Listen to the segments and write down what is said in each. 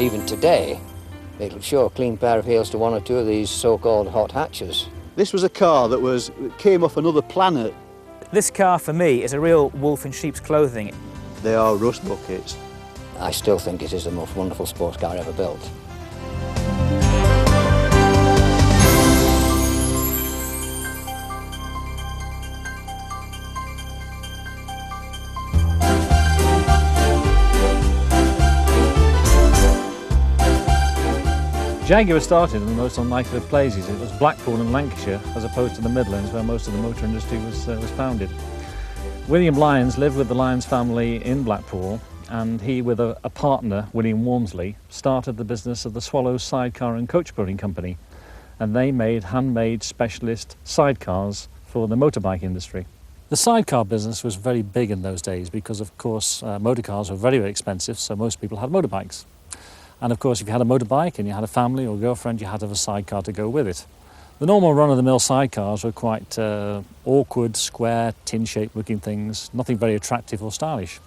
Even today, it'll show a clean pair of heels to one or two of these so-called hot hatches. This was a car that came off another planet. This car, for me, is a real wolf in sheep's clothing. They are rust buckets. I still think it is the most wonderful sports car ever built. Jaguar started in the most unlikely of places. It was Blackpool and Lancashire, as opposed to the Midlands, where most of the motor industry was founded. William Lyons lived with the Lyons family in Blackpool, and he, with a partner, William Walmsley, started the business of the Swallows Sidecar and Coach Building Company, and they made handmade specialist sidecars for the motorbike industry. The sidecar business was very big in those days because, of course, motor cars were very, very expensive, so most people had motorbikes. And of course, if you had a motorbike and you had a family or girlfriend, you had to have a sidecar to go with it. The normal run-of-the-mill sidecars were quite awkward, square, tin-shaped looking things, nothing very attractive or stylish.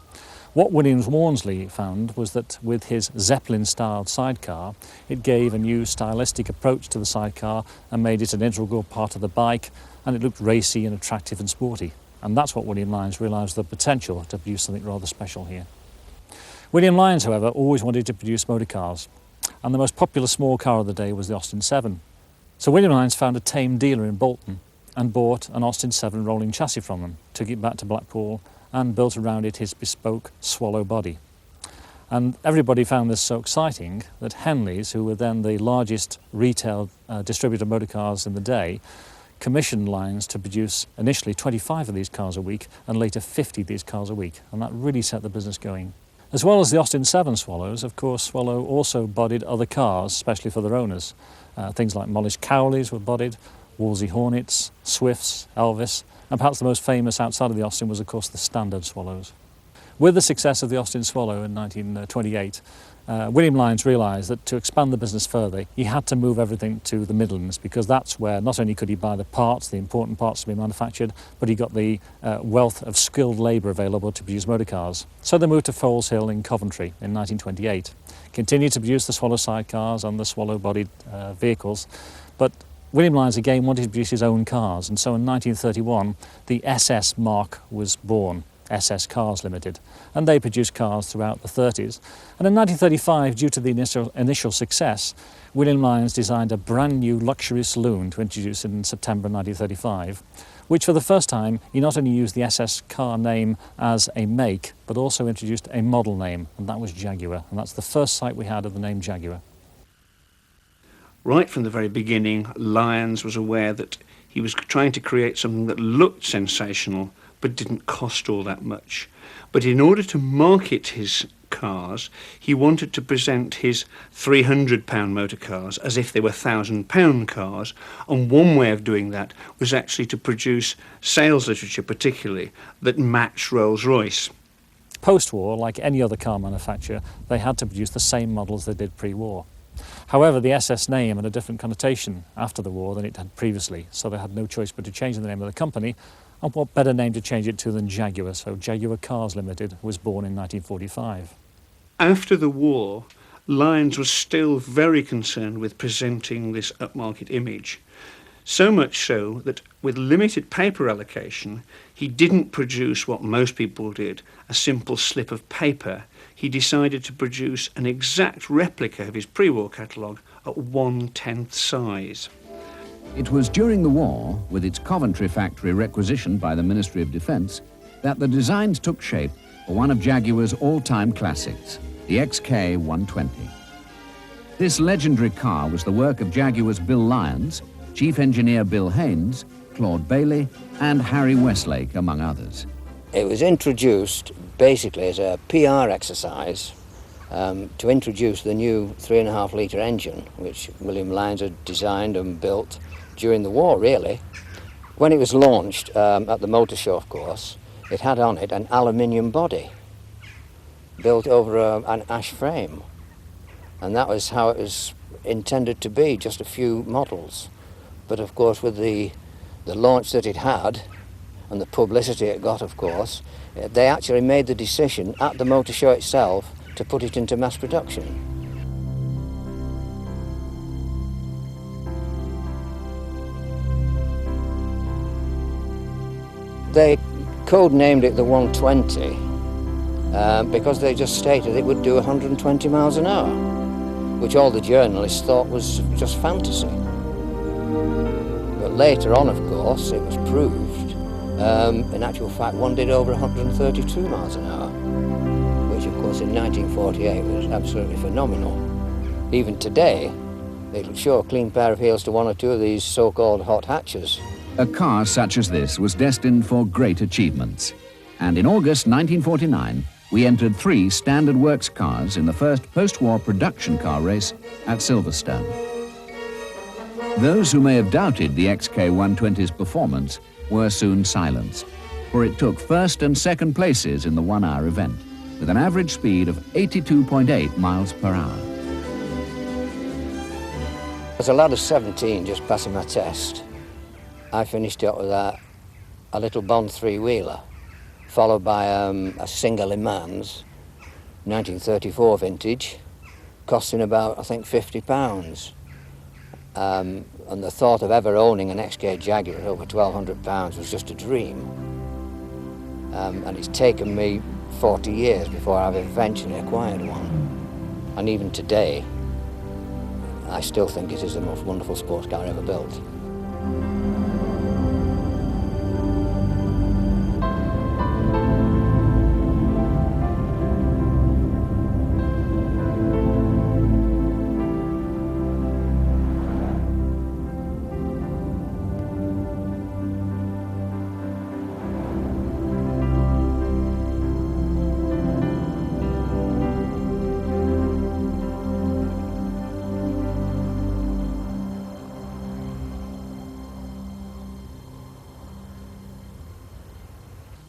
What Williams Walmsley found was that with his Zeppelin-styled sidecar, it gave a new stylistic approach to the sidecar and made it an integral part of the bike, and it looked racy and attractive and sporty. And that's what William Lyons realised the potential to produce something rather special here. William Lyons, however, always wanted to produce motor cars, and the most popular small car of the day was the Austin 7. So William Lyons found a tame dealer in Bolton and bought an Austin 7 rolling chassis from them, took it back to Blackpool and built around it his bespoke Swallow body. And everybody found this so exciting that Henleys, who were then the largest retail distributor of motor cars in the day, commissioned Lyons to produce initially 25 of these cars a week and later 50 of these cars a week, and that really set the business going. As well as the Austin 7 Swallows, of course, Swallow also bodied other cars, especially for their owners. Things like Mollish Cowleys were bodied, Wolsey Hornets, Swifts, Elvis, and perhaps the most famous outside of the Austin was, of course, the Standard Swallows. With the success of the Austin Swallow in 1928, William Lyons realised that to expand the business further, he had to move everything to the Midlands, because that's where not only could he buy the parts, the important parts to be manufactured, but he got the wealth of skilled labour available to produce motor cars. So they moved to Foles Hill in Coventry in 1928, continued to produce the Swallow sidecars and the Swallow-bodied vehicles, but William Lyons again wanted to produce his own cars, and so in 1931 the SS mark was born. SS Cars Limited, and they produced cars throughout the 30s. And in 1935, due to the initial success, William Lyons designed a brand new luxury saloon to introduce in September 1935, which for the first time he not only used the SS car name as a make, but also introduced a model name, and that was Jaguar, and that's the first sight we had of the name Jaguar. Right from the very beginning, Lyons was aware that he was trying to create something that looked sensational but didn't cost all that much. But in order to market his cars, he wanted to present his £300 motor cars as if they were £1,000 cars, and one way of doing that was actually to produce sales literature, particularly, that matched Rolls-Royce. Post-war, like any other car manufacturer, they had to produce the same models they did pre-war. However, the SS name had a different connotation after the war than it had previously, so they had no choice but to change the name of the company. And what better name to change it to than Jaguar? So Jaguar Cars Limited was born in 1945. After the war, Lyons was still very concerned with presenting this upmarket image. So much so that with limited paper allocation, he didn't produce what most people did, a simple slip of paper. He decided to produce an exact replica of his pre-war catalogue at 1/10 size. It was during the war, with its Coventry factory requisitioned by the Ministry of Defence, that the designs took shape for one of Jaguar's all-time classics, the XK 120. This legendary car was the work of Jaguar's Bill Lyons, Chief Engineer Bill Haynes, Claude Bailey, and Harry Westlake, among others. It was introduced basically as a PR exercise to introduce the new 3.5 litre engine, which William Lyons had designed and built during the war, really. When it was launched at the motor show, of course, it had on it an aluminium body built over an ash frame, and that was how it was intended to be, just a few models. But of course, with the launch that it had and the publicity it got, of course, they actually made the decision at the motor show itself to put it into mass production. They code-named it the 120 because they just stated it would do 120 miles an hour, which all the journalists thought was just fantasy. But later on, of course, it was proved, in actual fact, one did over 132 miles an hour, which, of course, in 1948 was absolutely phenomenal. Even today, it'll show a clean pair of heels to one or two of these so-called hot hatches. A car such as this was destined for great achievements. And in August 1949, we entered 3 standard works cars in the first post-war production car race at Silverstone. Those who may have doubted the XK120's performance were soon silenced, for it took first and second places in the 1-hour event, with an average speed of 82.8 miles per hour. As a lad of 17, just passing my test, I finished up with a little Bond three-wheeler, followed by a single Le Mans, 1934 vintage, costing about, I think, £50. And the thought of ever owning an XK Jaguar at over £1,200 was just a dream. And it's taken me 40 years before I've eventually acquired one. And even today, I still think it is the most wonderful sports car ever built.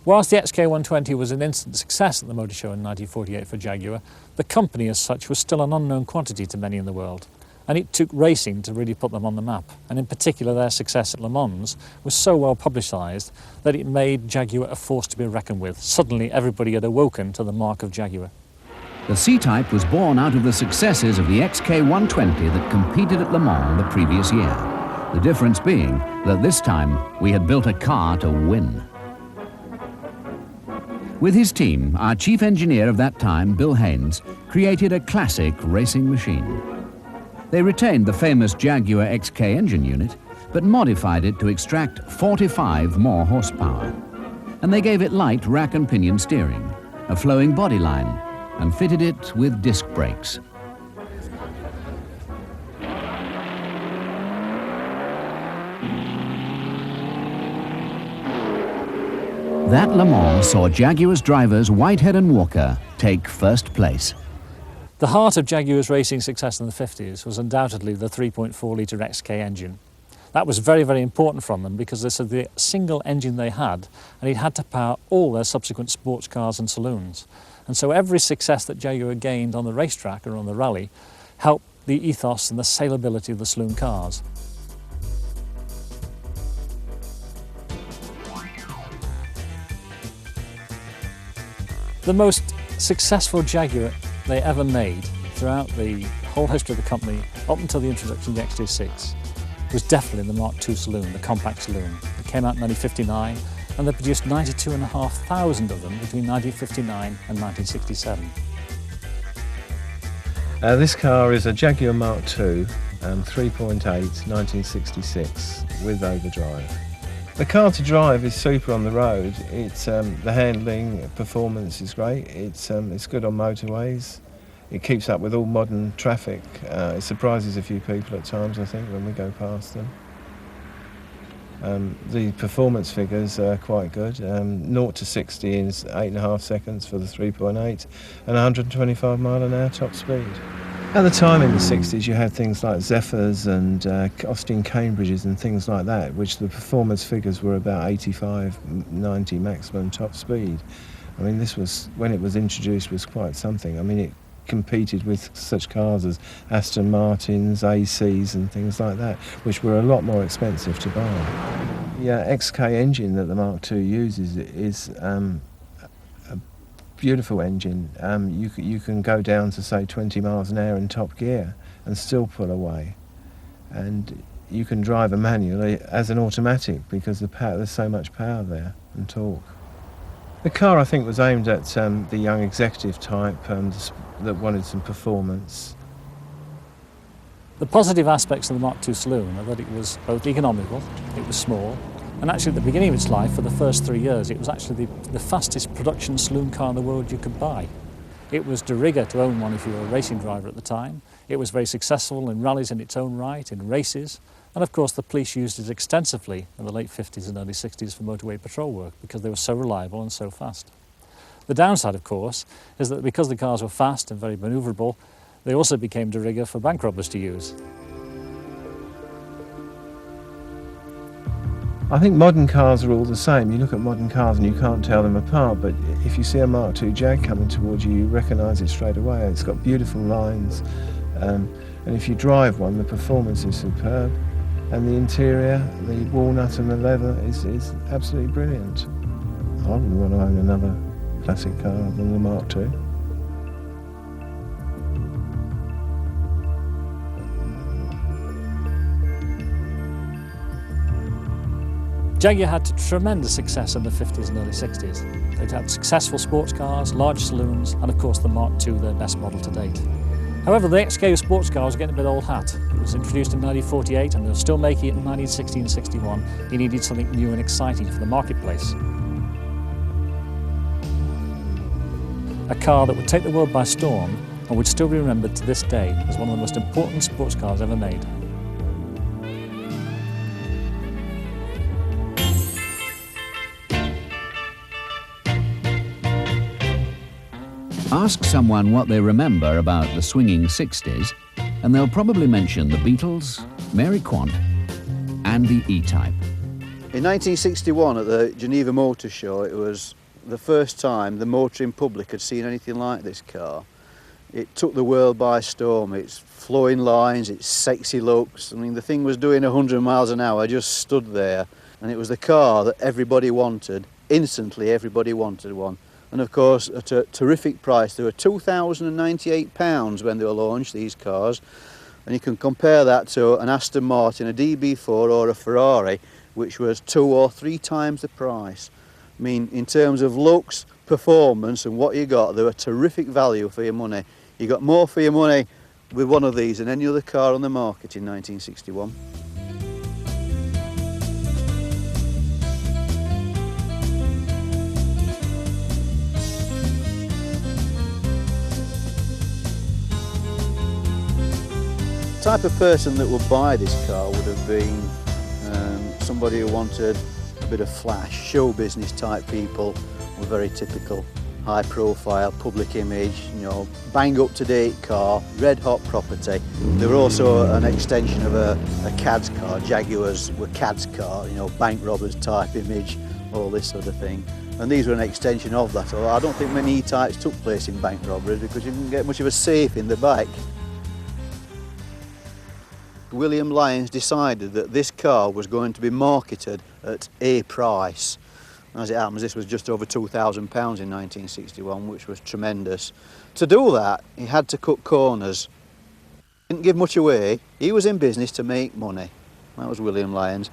Whilst the XK120 was an instant success at the motor show in 1948 for Jaguar, the company as such was still an unknown quantity to many in the world, and it took racing to really put them on the map, and in particular their success at Le Mans was so well publicised that it made Jaguar a force to be reckoned with. Suddenly everybody had awoken to the mark of Jaguar. The C-Type was born out of the successes of the XK120 that competed at Le Mans the previous year. The difference being that this time we had built a car to win. With his team, our chief engineer of that time, Bill Haynes, created a classic racing machine. They retained the famous Jaguar XK engine unit, but modified it to extract 45 more horsepower. And they gave it light rack and pinion steering, a flowing body line, and fitted it with disc brakes. That Le Mans saw Jaguar's drivers Whitehead and Walker take first place. The heart of Jaguar's racing success in the 50s was undoubtedly the 3.4-litre XK engine. That was very, very important from them because this was the single engine they had, and it had to power all their subsequent sports cars and saloons. And so every success that Jaguar gained on the racetrack or on the rally helped the ethos and the saleability of the saloon cars. The most successful Jaguar they ever made throughout the whole history of the company, up until the introduction of the XJ6, was definitely the Mark II saloon, the compact saloon. It came out in 1959, and they produced 92,500 of them between 1959 and 1967. This car is a Jaguar Mark II, 3.8, 1966, with overdrive. The car to drive is super on the road. It's the handling, performance is great. It's good on motorways. It keeps up with all modern traffic. It surprises a few people at times, I think, when we go past them. The performance figures are quite good. 0 to 60 in 8.5 seconds for the 3.8 and 125 mile an hour top speed. At the time in the 60s you had things like Zephyrs and Austin Cambridges and things like that, which the performance figures were about 85, 90 maximum top speed. I mean, this was, when it was introduced, was quite something. I mean, it competed with such cars as Aston Martins, ACs and things like that, which were a lot more expensive to buy. The XK engine that the Mark II uses is a beautiful engine. You can go down to, say, 20 miles an hour in top gear and still pull away. And you can drive a manual as an automatic because there's so much power there and torque. The car, I think, was aimed at the young executive type that wanted some performance. The positive aspects of the Mark II saloon are that it was both economical, it was small, and actually at the beginning of its life, for the first 3 years, it was actually the fastest production saloon car in the world you could buy. It was de rigueur to own one if you were a racing driver at the time. It was very successful in rallies in its own right, in races, and of course the police used it extensively in the late 50s and early 60s for motorway patrol work because they were so reliable and so fast. The downside, of course, is that because the cars were fast and very manoeuvrable, they also became de rigueur for bank robbers to use. I think modern cars are all the same. You look at modern cars and you can't tell them apart, but if you see a Mark II Jag coming towards you, you recognise it straight away. It's got beautiful lines, and if you drive one, the performance is superb, and the interior, the walnut and the leather is absolutely brilliant. I wouldn't want to own another classic car other than the Mark II. Jaguar had tremendous success in the 50s and early 60s. They'd had successful sports cars, large saloons, and of course the Mark II, their best model to date. However, the XK sports car was getting a bit old hat. It was introduced in 1948 and they were still making it in 1960 and 61. He needed something new and exciting for the marketplace. A car that would take the world by storm and would still be remembered to this day as one of the most important sports cars ever made. Ask someone what they remember about the swinging 60s, and they'll probably mention the Beatles, Mary Quant, and the E-Type. In 1961 at the Geneva Motor Show, it was the first time the motoring public had seen anything like this car. It took the world by storm. Its flowing lines, its sexy looks. I mean, the thing was doing 100 miles an hour, just stood there. And it was the car that everybody wanted. Instantly, everybody wanted one. And of course, at a terrific price. They were £2,098 when they were launched, these cars. And you can compare that to an Aston Martin, a DB4 or a Ferrari, which was 2 or 3 times the price. I mean, in terms of looks, performance and what you got, they were terrific value for your money. You got more for your money with one of these than any other car on the market in 1961. The type of person that would buy this car would have been somebody who wanted a bit of flash, show business type people were very typical. High profile, public image, you know, bang up to date car, red hot property. They were also an extension of a CAD's car. Jaguars were CAD's car, you know, bank robbers type image, all this sort of thing. And these were an extension of that. Although I don't think many E-types took place in bank robberies because you didn't get much of a safe in the back. William Lyons decided that this car was going to be marketed at a price. As it happens, this was just over £2,000 in 1961, which was tremendous. To do that, he had to cut corners. Didn't give much away. He was in business to make money. That was William Lyons.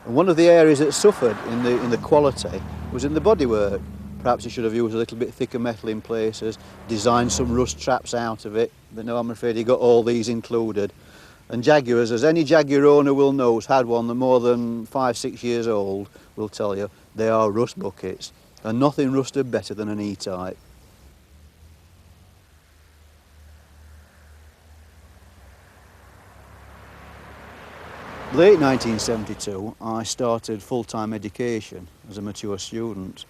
And one of the areas that suffered in the quality was in the bodywork. Perhaps he should have used a little bit thicker metal in places, designed some rust traps out of it, but no, I'm afraid he got all these included. And Jaguars, as any Jaguar owner will know, who's had one that's more than 5-6 years old, will tell you, they are rust buckets. And nothing rusted better than an E-type. Late 1972, I started full-time education as a mature student.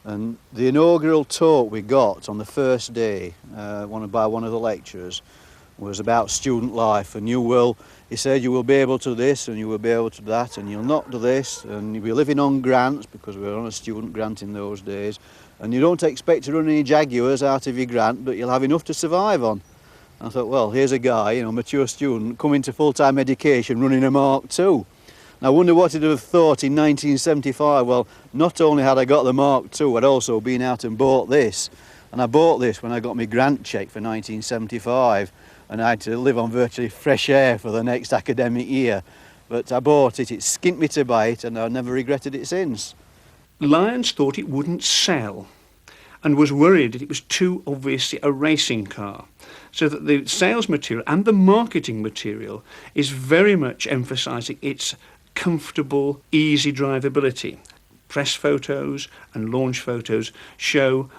And the inaugural talk we got on the first day, by one of the lecturers, was about student life. And he said, you will be able to do this and you will be able to do that and you'll not do this and you'll be living on grants, because we were on a student grant in those days, and you don't expect to run any Jaguars out of your grant, but you'll have enough to survive on. And I thought, well, here's a guy, you know, mature student, coming to full-time education running a Mark II. And I wonder what he'd have thought in 1975. Well, not only had I got the Mark II, I'd also been out and bought this. And I bought this when I got my grant cheque for 1975. And I had to live on virtually fresh air for the next academic year. But I bought it, it skint me to buy it, and I've never regretted it since. Lyons thought it wouldn't sell and was worried that it was too obviously a racing car, so that the sales material and the marketing material is very much emphasising its comfortable, easy drivability. Press photos and launch photos show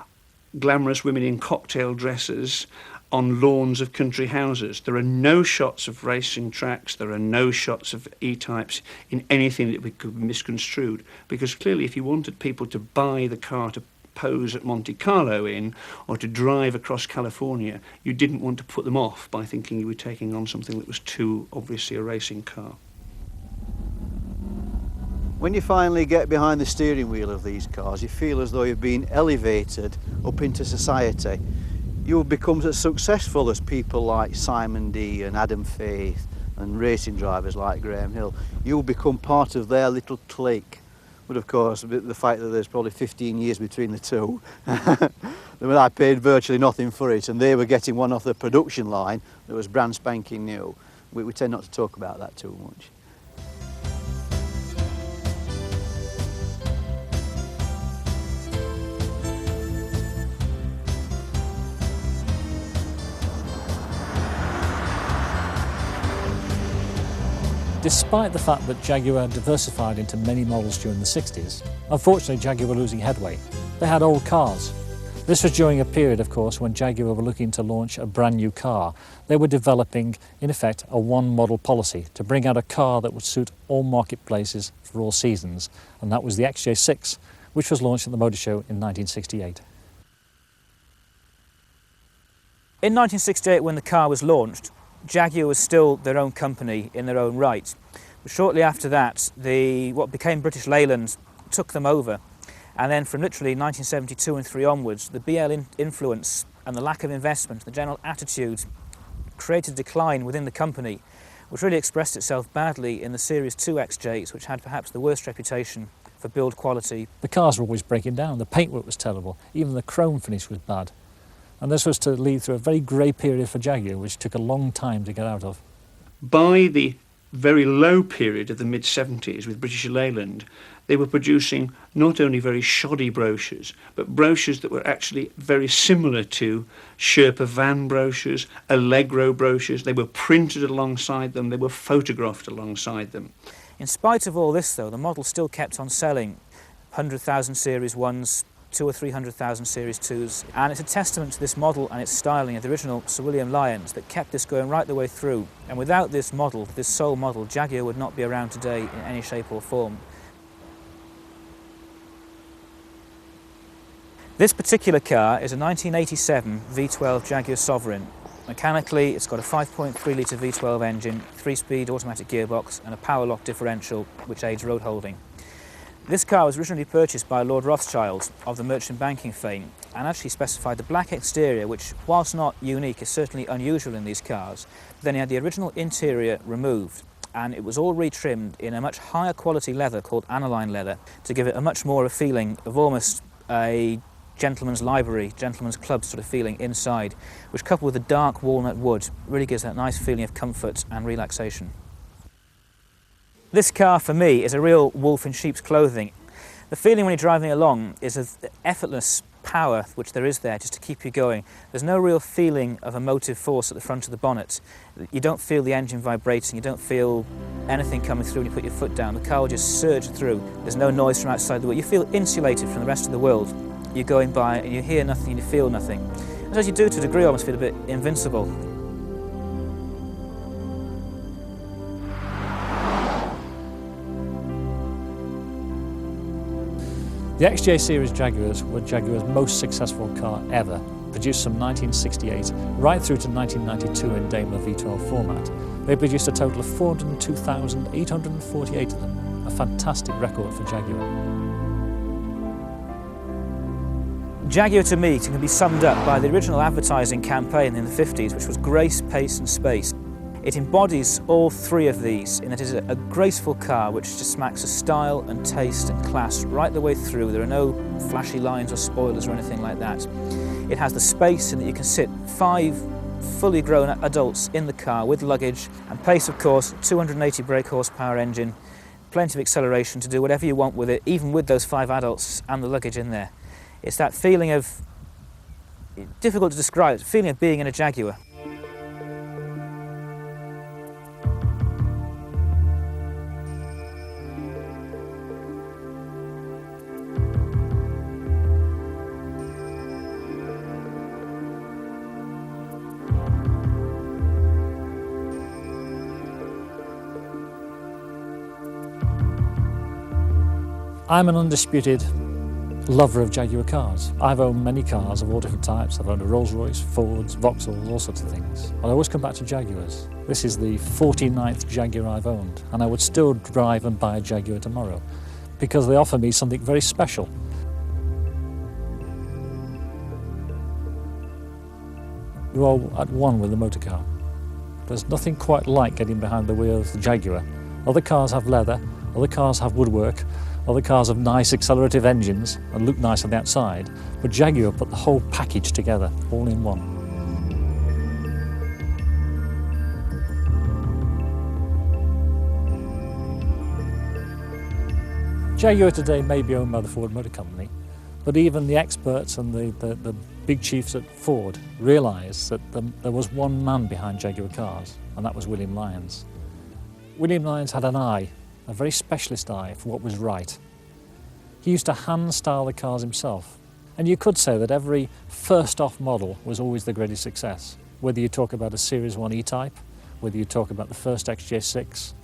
glamorous women in cocktail dresses on lawns of country houses. There are no shots of racing tracks, there are no shots of E-types in anything that could be misconstrued, because clearly if you wanted people to buy the car to pose at Monte Carlo in, or to drive across California, you didn't want to put them off by thinking you were taking on something that was too obviously a racing car. When you finally get behind the steering wheel of these cars, you feel as though you've been elevated up into society. You'll become as successful as people like Simon Dee and Adam Faith and racing drivers like Graham Hill. You'll become part of their little clique. But of course, the fact that there's probably 15 years between the two, I paid virtually nothing for it, and they were getting one off the production line that was brand spanking new. We tend not to talk about that too much. Despite the fact that Jaguar diversified into many models during the 60s, unfortunately Jaguar were losing headway. They had old cars. This was during a period, of course, when Jaguar were looking to launch a brand new car. They were developing, in effect, a one-model policy to bring out a car that would suit all marketplaces for all seasons, and that was the XJ6, which was launched at the Motor Show in 1968. In 1968, when the car was launched, Jaguar was still their own company in their own right. But shortly after that, what became British Leyland took them over. And then from literally 1972 and 3 onwards, the BL influence and the lack of investment, the general attitude, created a decline within the company, which really expressed itself badly in the Series 2 XJs, which had perhaps the worst reputation for build quality. The cars were always breaking down, the paintwork was terrible, even the chrome finish was bad. And this was to lead through a very grey period for Jaguar, which took a long time to get out of. By the very low period of the mid-70s with British Leyland, they were producing not only very shoddy brochures, but brochures that were actually very similar to Sherpa van brochures, Allegro brochures. They were printed alongside them, they were photographed alongside them. In spite of all this, though, the model still kept on selling 100,000 Series 1s, 200,000 or 300,000 Series 2s, and it's a testament to this model and its styling of the original Sir William Lyons that kept this going right the way through. And without this model, this sole model, Jaguar would not be around today in any shape or form. This particular car is a 1987 V12 Jaguar Sovereign. Mechanically, it's got a 5.3 litre V12 engine, 3-speed automatic gearbox and a power lock differential which aids road holding. This car was originally purchased by Lord Rothschild of the merchant banking fame and actually specified the black exterior, which, whilst not unique, is certainly unusual in these cars. But then he had the original interior removed and it was all retrimmed in a much higher quality leather called aniline leather to give it a much more a feeling of almost a gentleman's library, gentleman's club sort of feeling inside, which coupled with the dark walnut wood really gives that nice feeling of comfort and relaxation. This car, for me, is a real wolf in sheep's clothing. The feeling when you're driving along is of the effortless power which there is there just to keep you going. There's no real feeling of a motive force at the front of the bonnet. You don't feel the engine vibrating, you don't feel anything coming through when you put your foot down. The car will just surge through. There's no noise from outside the world. You feel insulated from the rest of the world. You're going by and you hear nothing and you feel nothing. And as you do to a degree, you almost feel a bit invincible. The XJ series Jaguars were Jaguar's most successful car ever, produced from 1968 right through to 1992 in Daimler V12 format. They produced a total of 402,848 of them, a fantastic record for Jaguar. Jaguar to me can be summed up by the original advertising campaign in the 50s, which was grace, pace and space. It embodies all three of these in that it is a graceful car which just smacks of style and taste and class right the way through. There are no flashy lines or spoilers or anything like that. It has the space in that you can sit 5 fully grown adults in the car with luggage, and pace, of course, 280 brake horsepower engine, plenty of acceleration to do whatever you want with it, even with those 5 adults and the luggage in there. It's that feeling of, difficult to describe, it's the feeling of being in a Jaguar. I'm an undisputed lover of Jaguar cars. I've owned many cars of all different types. I've owned a Rolls-Royce, Fords, Vauxhalls, all sorts of things. But I always come back to Jaguars. This is the 49th Jaguar I've owned, and I would still drive and buy a Jaguar tomorrow because they offer me something very special. You're all at one with the motor car. There's nothing quite like getting behind the wheel of the Jaguar. Other cars have leather, other cars have woodwork, other cars have nice accelerative engines and look nice on the outside, but Jaguar put the whole package together, all in one. Jaguar today may be owned by the Ford Motor Company, but even the experts and the big chiefs at Ford realised that there was one man behind Jaguar cars, and that was William Lyons. William Lyons had an eye, a very specialist eye for what was right. He used to hand style the cars himself, and you could say that every first off model was always the greatest success. Whether you talk about a Series 1 E-Type, whether you talk about the first XJ6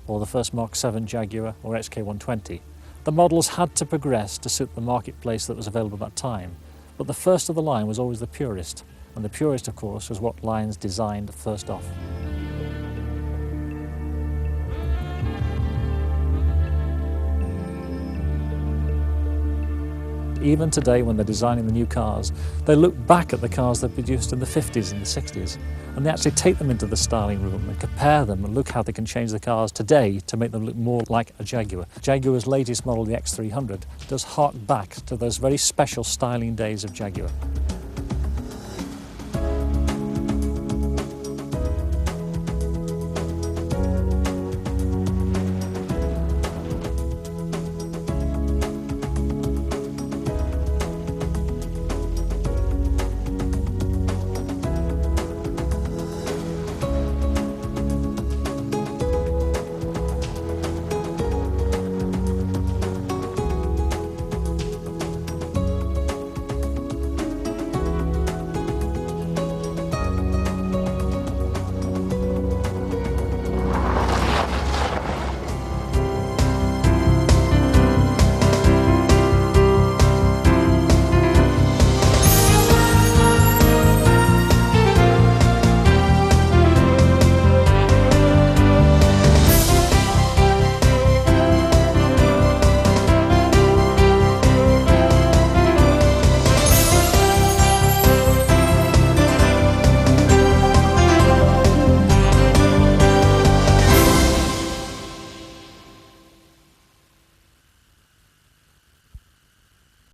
or the first Mark 7 Jaguar or XK120, the models had to progress to suit the marketplace that was available at that time, but the first of the line was always the purest, and the purest of course was what Lyons designed first off. Even today, when they're designing the new cars, they look back at the cars they produced in the 50s and the 60s, and they actually take them into the styling room and compare them and look how they can change the cars today to make them look more like a Jaguar. Jaguar's latest model, the X300, does hark back to those very special styling days of Jaguar.